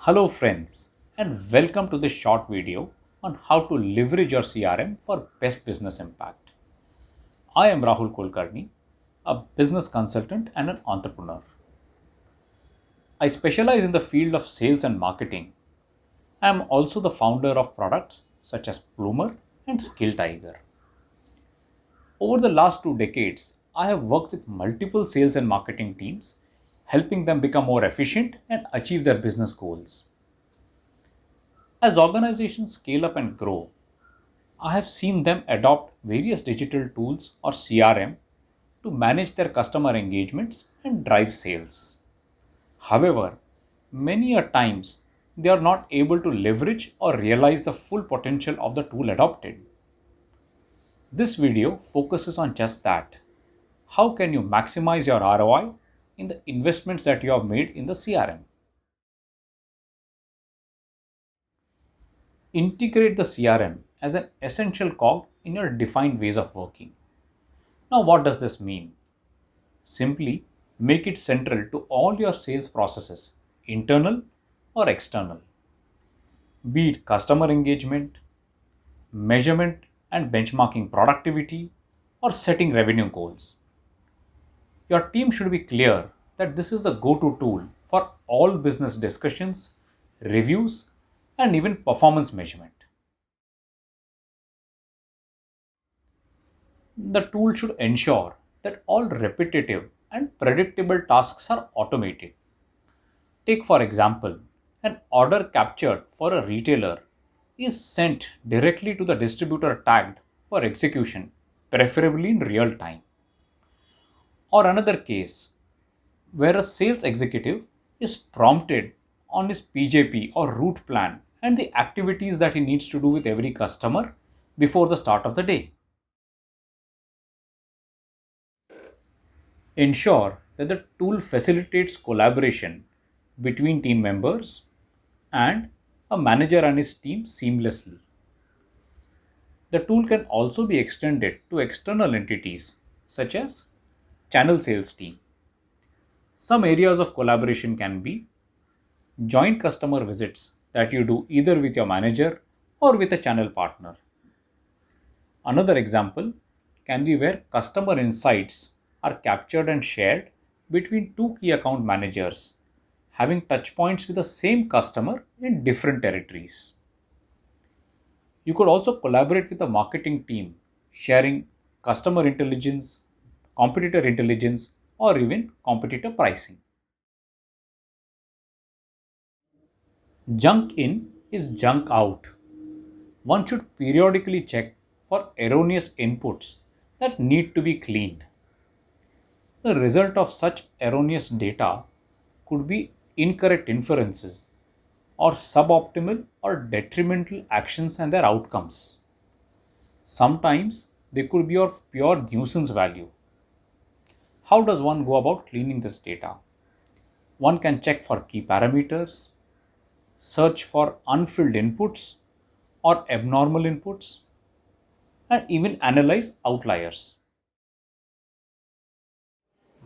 Hello friends and welcome to this short video on how to leverage your CRM for best business impact. I am Rahul Kulkarni, a business consultant and an entrepreneur. I specialize in the field of sales and marketing. I am also the founder of products such as Plumer and Skill Tiger. Over the last 2 decades, I have worked with multiple sales and marketing teams, helping them become more efficient and achieve their business goals. As organizations scale up and grow, I have seen them adopt various digital tools or CRM to manage their customer engagements and drive sales. However, many a times they are not able to leverage or realize the full potential of the tool adopted. This video focuses on just that. How can you maximize your ROI in the investments that you have made in the CRM? Integrate the CRM as an essential cog in your defined ways of working. Now, what does this mean? Simply make it central to all your sales processes, internal or external, be it customer engagement, measurement and benchmarking productivity, or setting revenue goals. Your team should be clear that this is the go to tool for all business discussions, reviews, and even performance measurement. The tool should ensure that all repetitive and predictable tasks are automated. Take, for example, an order captured for a retailer is sent directly to the distributor tagged for execution, preferably in real time. Or another case where a sales executive is prompted on his PJP or route plan and the activities that he needs to do with every customer before the start of the day. Ensure that the tool facilitates collaboration between team members and a manager and his team seamlessly. The tool can also be extended to external entities such as channel sales team. Some areas of collaboration can be joint customer visits that you do either with your manager or with a channel partner. Another example can be where customer insights are captured and shared between two key account managers having touch points with the same customer in different territories. You could also collaborate with the marketing team, sharing customer intelligence, competitor intelligence, or even competitor pricing. Junk in is junk out. One should periodically check for erroneous inputs that need to be cleaned. The result of such erroneous data could be incorrect inferences or suboptimal or detrimental actions and their outcomes. Sometimes they could be of pure nuisance value. How does one go about cleaning this data? One can check for key parameters, search for unfilled inputs or abnormal inputs, and even analyze outliers.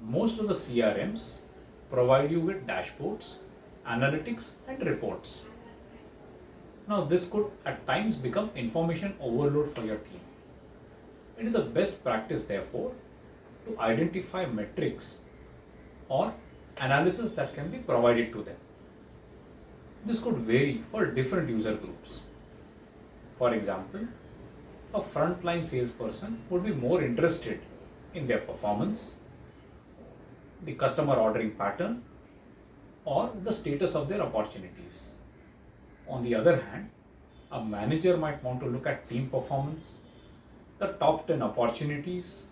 Most of the CRMs provide you with dashboards, analytics, and reports. Now, this could at times become information overload for your team. It is a best practice, therefore, to identify metrics or analysis that can be provided to them. This could vary for different user groups. For example, a frontline salesperson would be more interested in their performance, the customer ordering pattern, or the status of their opportunities. On the other hand, a manager might want to look at team performance, the top 10 opportunities,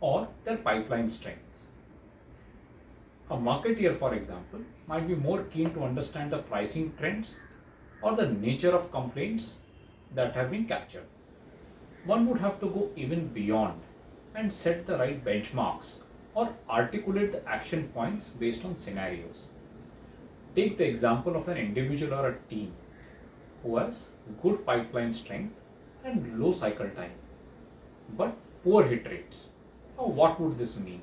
or their pipeline strengths. A marketeer, for example, might be more keen to understand the pricing trends or the nature of complaints that have been captured. One would have to go even beyond and set the right benchmarks or articulate the action points based on scenarios. Take the example of an individual or a team who has good pipeline strength and low cycle time, but poor hit rates. Now, what would this mean?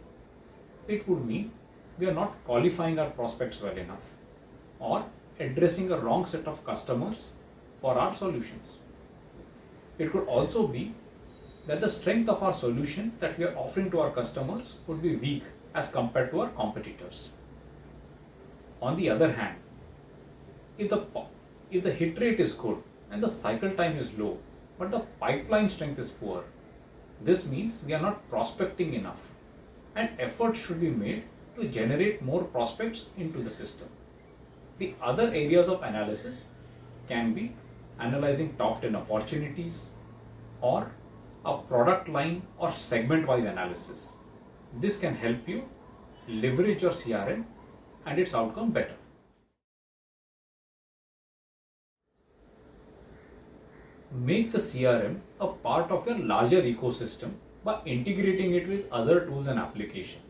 It would mean we are not qualifying our prospects well enough, or addressing a wrong set of customers for our solutions. It could also be that the strength of our solution that we are offering to our customers would be weak as compared to our competitors. On the other hand, if the hit rate is good and the cycle time is low, but the pipeline strength is poor, this means we are not prospecting enough, and effort should be made to generate more prospects into the system. The other areas of analysis can be analyzing top 10 opportunities or a product line or segment wise analysis. This can help you leverage your CRM and its outcome better. Make the CRM a part of your larger ecosystem by integrating it with other tools and applications.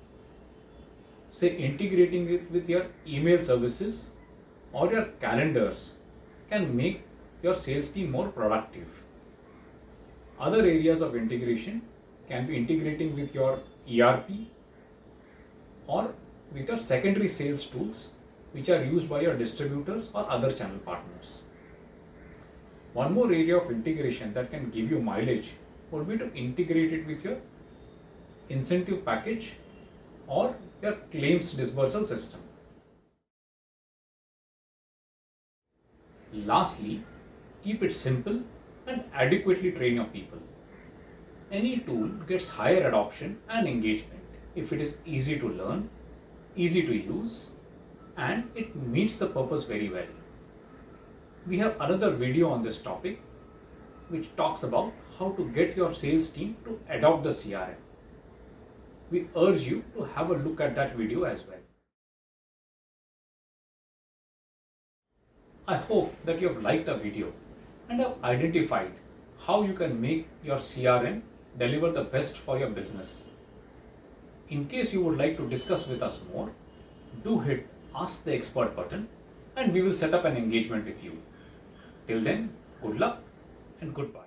Say integrating it with your email services or your calendars can make your sales team more productive. Other areas of integration can be integrating with your ERP or with your secondary sales tools which are used by your distributors or other channel partners. One more area of integration that can give you mileage would be to integrate it with your incentive package or your claims dispersal system. Lastly, keep it simple and adequately train your people. Any tool gets higher adoption and engagement if it is easy to learn, easy to use, and it meets the purpose very well. We have another video on this topic which talks about how to get your sales team to adopt the CRM. We urge you to have a look at that video as well. I hope that you have liked the video and have identified how you can make your CRM deliver the best for your business. In case you would like to discuss with us more, do hit Ask the Expert button and we will set up an engagement with you. Till then, good luck and goodbye.